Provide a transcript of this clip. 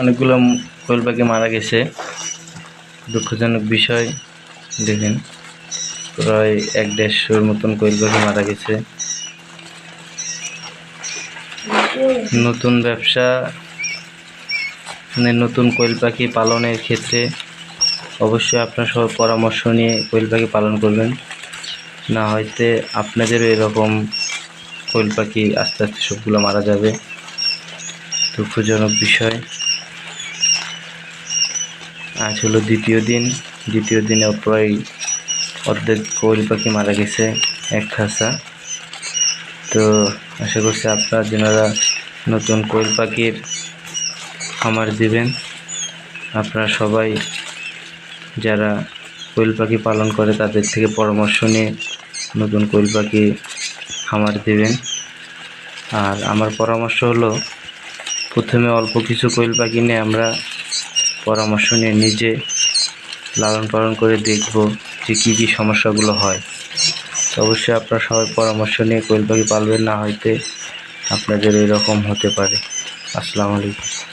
অনেকগুলো কোয়েল পাখি মারা গেছে। দুঃখজনক বিষয়। দেখেন প্রায় 1-150-র মতন কোয়েল পাখি মারা গেছে। নতুন ব্যবসা নতুন কোয়েল পাখি পালনের ক্ষেত্রে অবশ্যই আপনার সব পরামর্শ নিয়ে কোয়েল পাখি পালন করবেন, না হয়তো আপনাদেরও এরকম কোয়েল পাখি আস্তে আস্তে সবগুলো মারা যাবে। দুঃখজনক বিষয়। আজ হলো দ্বিতীয় দিনে প্রায় অর্ধেক কোয়েল পাখি মারা গেছে এক খাঁচা। তো আশা করছি আপনারা যারা নতুন কোয়েল পাখির খামার দিবেন, আপনারা সবাই যারা কোয়েল পাখি পালন করে তাদের থেকে পরামর্শ নিয়ে নতুন কোয়েল পাখি খামার দিবেন। আর আমার পরামর্শ হলো, প্রথমে অল্প কিছু কোয়েল পাখি নিয়ে আমরা পরামর্শ নিয়ে নিজে লালন পালন করে দেখব যে কী কী সমস্যাগুলো হয়। তো অবশ্যই আপনারা সবাই পরামর্শ নিয়ে কোয়েল পাখি পালবেন, না হয়তো আপনাদের এরকম হতে পারে। আসসালামু আলাইকুম।